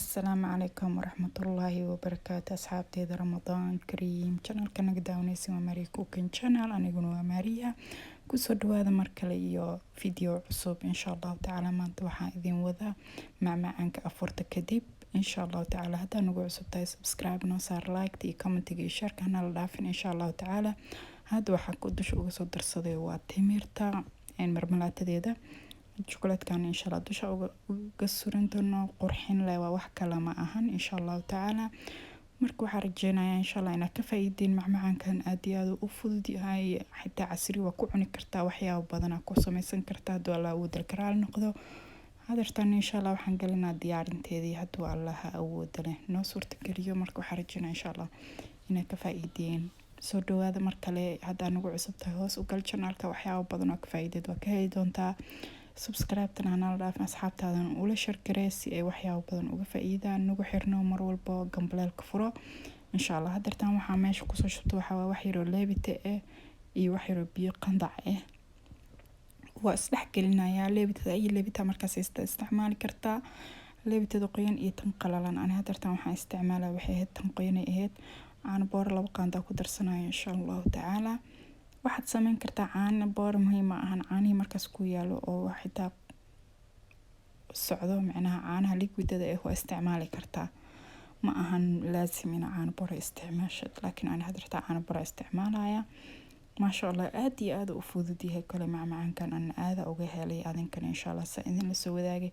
السلام عليكم ورحمة الله وبركاته أصحابتي رمضان كريم channel ka naga daawanaysa waa Maria Cooking channel aniguna waa Maria kusoo dhawaada mar kale iyo video cusub insha Allah taala maanta waxaan idin wadaa macmacaanka afurta kadib insha Allah taala hadaa nagu cusub tahay subscribe noo saar like iyo comment iyo share kana la dhaafin insha Allah taala hadda waxaan ku dusha uga soo darsaday waa timirta marmalaatadeeda شوكولاتكان إن شاء الله دوشة وقصرين دونو قرحين لا وواح كلام أهن إن شاء الله تعالى مركو حرجينا إن شاء الله إنا كفايدين معمعان كان أدياد وفضي هاي حتى عسري وكوعني كرتا وحيا وبدنا كوسو ميسن كرتا دولا ود الكرال نقدو هذا إن شاء الله وحنقلنا ديار انتهي هدو الله أود له نو صورة كليو مركو حرجينا إن شاء الله إنا كفايدين soo dhawaada mar kale hadaa nagu cusub tahay hoos u gal channelka waxyaabo badan oo ka faa'iideed waa ka heli doontaa subscribe-tan hana la dhaafin asxaabtaadan ula share si ay waxyaabo badan uga faa'iidaan nagu xirno mar walba gambaleelka furo insha Allah hadartan waxaa meesha kusoo shubto waxaa wax yar oo leebite iyo wax yar oo biyo qandac waa isdhex gelinayaa leebitada ay leebita markaas isticmaali kartaa leebitada qoyan iyo tan qalalan ani hadartan waxaan isticmaalaa waxay ahayd tan qoyan ay ahayd aan boor laba qaanda ku darsanayo insha Allah taala waxaad sameyn kartaa caano boor muhiim ah caanihi markaas ku yaalo oo xitaa socdo macnaha caanaha liquidada waa isticmaali kartaa ma ahan laazim in caano boor isticmaashad laakiin aan hadarta caano boor isticmaalaya ma sha Allah aad iyo aad u fudud yahay kale macmacaankan aan aad uga helay adinkan insha Allah sa idin la soo wadaagay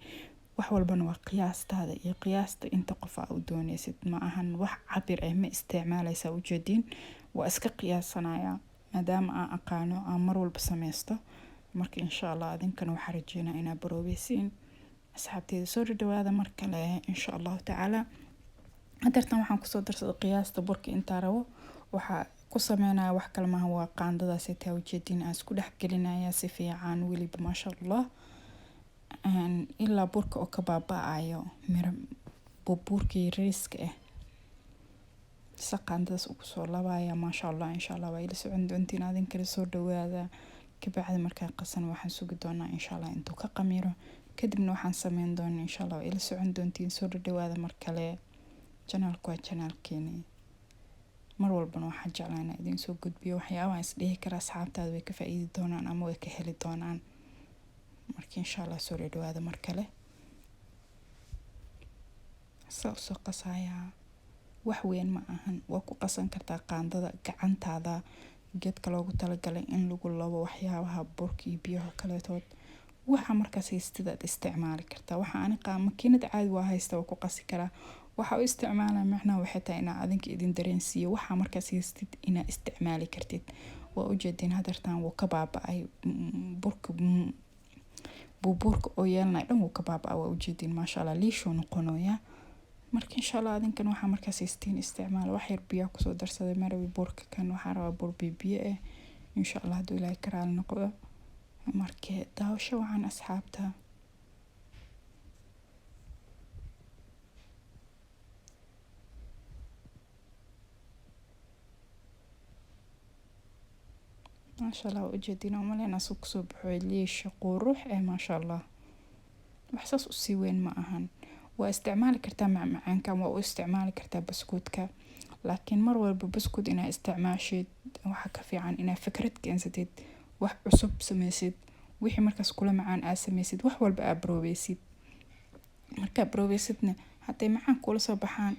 wax walbana waa qiyaastaada iyo qiyaasta inta qof aad u doonaysid ma ahan wax cabir ah ma isticmaalaysa u jeedin waa iska qiyaasanaya maadaama aan aqaano aan mar walba sameysto marka insha Allah adinkana waxaan rajeynaa inaad baroobaysiin asxaabteeda soo dhawaada mar kale insha Allah taala hadartan waxaan kusoo darsaday qiyaasta burka inta rabo waxa ku sameynaa wax kale ma waa qaandadaas ay taa u jeedin aan isku dhex gelinaya si fiican waliba ma sha Allah ilaa burka oo ka baaba'ayo mira burkii riiska saqandaas ugu soo laabaya ma sha Allah insha Allah waa ila socon doontiin adin kale soo dhawaada ka bacdi markaa qasan waxaan sugi doonaa insha Allah intuu ka qamiro kadibna waxaan sameyn doonaa insha Allah waa ila socon doontiin soo dhawaada mar kale channelku waa channelkeeni mar walbana waxaan jeclaanaa idin soo gudbiyo waxyaabaha is dhihi kara asxaabtaada way ka faa'iidi doonaan ama way ka heli doonaan marka insha Allah soo dhawaada mar kale soo qasaya wax weyn ma ahan waa ku qasan kartaa qaandada gacantaada geedka loogu talagalay in lagu labo waxyaabaha burka iyo biyaha kale tood waxa markaas haystidaad isticmaali kartaa waxa aan makiinad caadi waa haysta waa ku qasi karaa waxa uu isticmaalaa macnaha waxay tahay in adinka idin dareensiyo waxa markaas haystid ina isticmaali kartid waa u jeedin hadartan wuu ka baaba'ay burka oo yeelnay dhan wuu ka baaba'ay waa u jeedin ma sha Allah liisho noqonaya marka insha Allah adinkan waxa markaas istiin isticmaal wax yar biyo ku soo darsaday marawi burka kan waxa rabaa bur biyo insha Allah haduu ilaahay karaal noqdo marka daawasho waxaan asxaabta ما شاء الله وجدينا وملينا سوق صبح ليش قروح ما شاء الله وحساس وسيوين ما أهن واستعمال كرتا معمعان كان واستعمال كرتا بسكوتك لكن مرة ببسكوت إنا استعماشيد وحكا في عن إنا فكرتك إنسديد وح عصب سميسيد وحي مركز كل معان آسميسيد وحوال بقى بروبيسيد مركا بروبيسيدنا حتى معان كل صباحان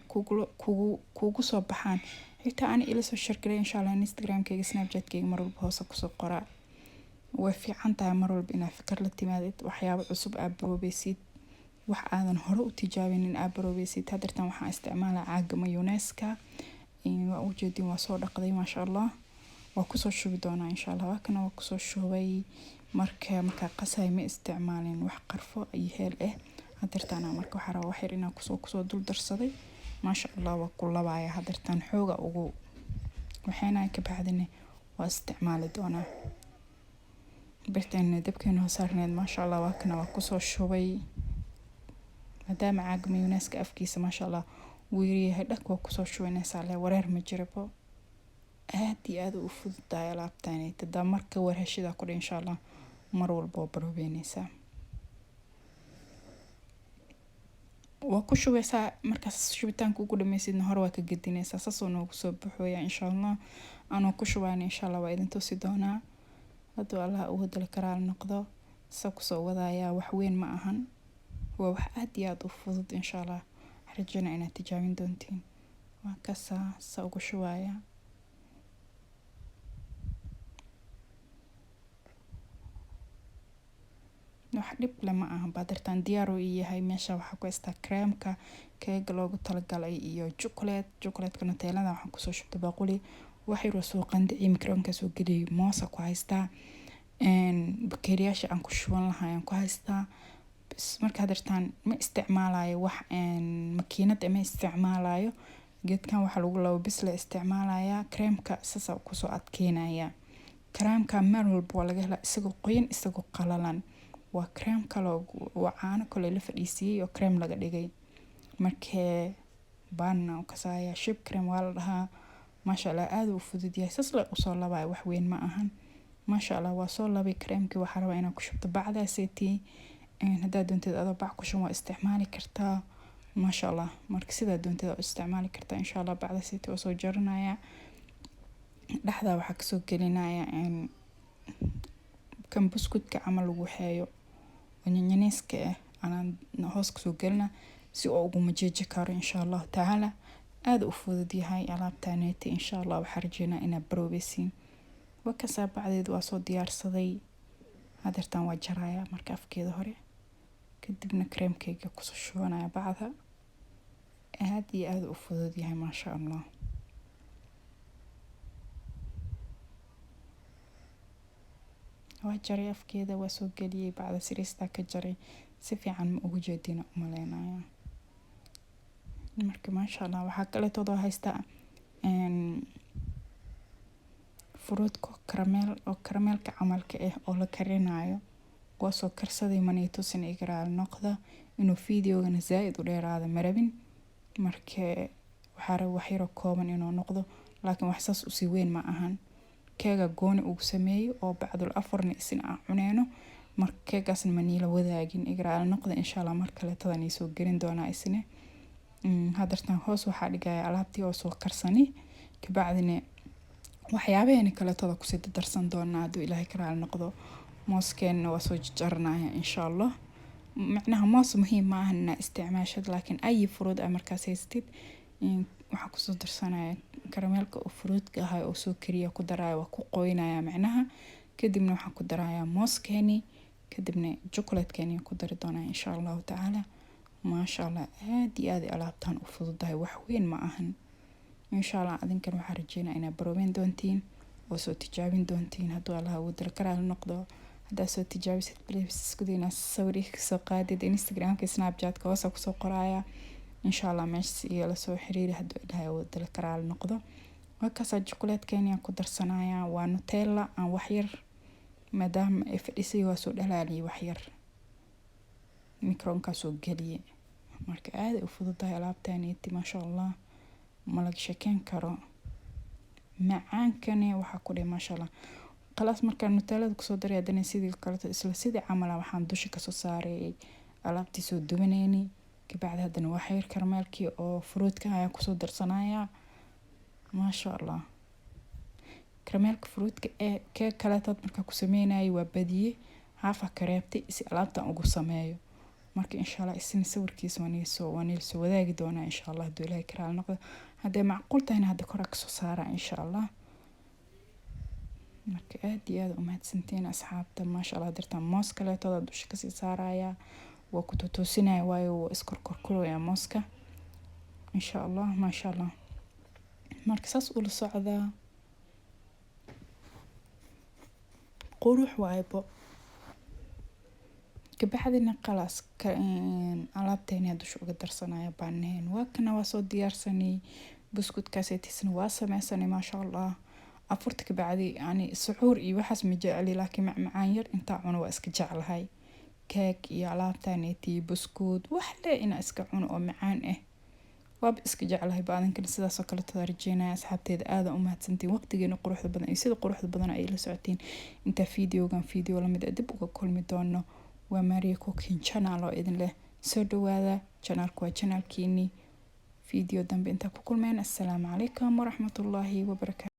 كوغو صباحان حتى أنا إلى سو شركة إن شاء الله انستغرام كي سناب شات كي مرة بهوسة كسو قراء وفي عنتها مرة بإنا فكر لتمادت وحياب عصب بروبيسيد wax aadan hore u tijaabinin abrobeysid hadartan waxaan isticmaalaa caaga mayonnaise-ka waa u jeedin waa soo dhaqday ma sha Allah waa ku soo shubi doonaa insha Allah waa kana waa ku soo shubay marka qasay ma isticmaalin wax qarfo ay heel hadartan marka waxa rabaa wax yar inaan ku soo dul darsaday ma sha Allah waa ku labaaya hadartan xooga ugu waxayna ka bacdina waa isticmaali doonaa birtan dabkeena hoosarneed ma sha Allah waa kana waa ku soo shubay maadaama caaga mayonnaise-ka afkiisa ma sha Allah weeriyahay dhaq waa ku soo shubanaysaa le wareer ma jirabo aad iyo aad u fududahay alaabtani tada marka warhashida ku dhin insha Allah mar walba baroobeynaysa waa ku shubeysaa markaas shubitaanka ugu dhameysidna hore waa ka gedinaysaa saasoo noogu soo baxooya insha allah. anoo ku shubayna insha allah waa idin tusi doonaa hadduu allah ugu dali karaal noqdo. saa kusoo wadayaa wax weyn ma ahan, waa wax aad iyo aad u fudud insha allah. rajayna inaad tijaabin doontiin. waa kasaa saa ugu shubaya. wax dhib lama aha baadartaan diyaar u yahay. meesha waxaa ku haystaa creamka keega loogu talagalay iyo chocolate nutellada waxaan kusoo shubtay baaquli. waxay soo qandicii microonka soo geliyay moosa ku haystaa bakeeriyaasha aan ku shuban lahaa aan ku haystaa. bas markaa dartaan ma isticmaalayo wax makiinada ma isticmaalayo. geedkan waxa lagu labo bis la isticmaalaya creamka sasa kusoo adkeynaya. creamka mar walba waa laga helaa isagoo qoyan isagoo qalalan. waa cream kale oo caano kale la fadhiisiyay oo cream laga dhigay. markee baana u kasaya ship cream waa la dhahaa. maasha allah aad u fudud yahay. sas la usoo labay wax weyn ma ahan. maasha allah waa soo labay creamkii. waxaa rabaa inaan ku shubto bacdaaseti. haddaad doontid adoo bac ku shuban waa isticmaali kartaa. maasha allah marka sidaa doontid waa isticmaali kartaa insha allah. bacdaaseti waa soo jaranaya. dhexda waxaa kasoo gelinaya kan buskudka camal lagu xeeyo nyanyaniiska anaan hoos kasoo gelina si oo ugu majeeji karo insha allah tacaala. aad u fudud yahay alaabtaaneti insha allah. waxaa rajeynaa inaad baroobeysiin. wakasaa bacdeed waa soo diyaarsaday. hadeertaan waa jaraya marka afkeeda hore kadibna creamkeyga kusoo shubanaya bacda. aad iyo aad u fudud yahay maasha allah. waa jaray afkeeda waa soo geliyay bacda siriista ka jaray. si fiican ma ugu jeedina umaleynaya. marka maasha allah waxaa kale todo haystaa fruutko karameelka camalka oo la karinayo. waa soo karsaday manitusin igaraal noqda inuu videogana zaaid u dheeraado marabin. marka waxaa raba wax yaro kooban inuu noqdo laakiin wax saas usii weyn ma ahan. keega gooni ugu sameeyo oo bacdul afarna isin aan cuneyno. marka keegaasna maniila wadaagin igaraal noqda insha allah. mar kale tadan soo gelin doonaa isne. hadartan hoos waxaa dhigaya alaabtii oo soo karsani kabacdina waxyaabaheena kale tada kusii darsan doonaa hadduu ilaahay karaal noqdo. mooskeena waa soo jarnaya insha allah. macnaha moos muhiim ma ahan inaa isticmaashad laakiin ay fruud a markaas haystid waxaa kusoo darsanaya karameelka oo fruudka ahay oo soo kariya ku daraya waa ku qoynaya macnaha. kadibna waxaan ku daraya mooskeeni kadibna chocolatekeeni ku dari doonaa insha allahu tacaala. maasha allah aad iyo aad alaabtaan u fududahay wax weyn ma ahan. insha allah adinkan waxaa rajeynaa inaad baroobeyn doontiin oo soo tijaabin doontiin hadduu allah ugu dal karaal noqdo. haddaad soo tijaabisid please isku day inaad sawir kasoo qaadid instagramka snapchatka hoosa kusoo qoraya insha allah meeshaas iyo la soo xiriiri hadduu ilaahay ugu dal karaal noqdo. wakasaa chocolatekeeni ku darsanaya. waa nutella aan wax yar maadaama ay fadhisay waa soo dhalaaliyay wax yar microonka soo geliyay. marka aad u fududahay alaabtaaneti maasha allah. ma laga sheekeyn karo macaankani waxaa ku dhigay maasha allah. khalaas markaa nutellada kusoo daray haddana sidii kale isla sidii camal waxaan dusha kasoo saaray alaabtii soo dubanayni. kabacdi haddana wax yar karameelkii oo fruudka ayaa kusoo darsanaya. maasha allah karameelka fruudka ee keeg kale tad markaa ku sameynayay waa badiyey haafa kareebtay si alaabtan ugu sameeyo. marka insha allah isna sawirkiisa waan soo wadaagi doonaa insha allah hadduu ilaahay karaal noqdo. haddii macquul tahayna hadda kor kasoo saara insha allah. marka aad iyo aad u mahadsantiin asxaabta maasha allah. dirtaan moos kaleetooda dusha kasii saaraya waa ku toosinaya waayo waa iskorkorkulaya mooska insha allah. maasha allah marka saas ula socdaa qurux waaybo. kabacdina khalaas alaabteena dusha uga darsanaya baanaheen. waa kana waa soo diyaarsanay buskudkaaseetisna waa sameysanay maasha allah. afurta kabacdi yani suxuur iyo waxaas ma jeceli laakiin macmacaan yar intaa cuno waa iska jeclahay. keeg iyo alaabtaaneti buskud wax le inaa iska cuno oo macaan waaba iska jeclahay. baadankana sidaasoo kale tada rajeynaya asxaabteeda aada u mahadsantiin waqtigeena quruxda badan iyo sida quruxda badan ay la socotiin. intaa video lamid dib uga kulmi doono waa Maria Cooking Channel oo idin leh soo dhawaada. Channelku waa channelkiini. Video dambe inta ku kulmeen. Assalaamu calaykum waraxmatullaahi wabarakaatu.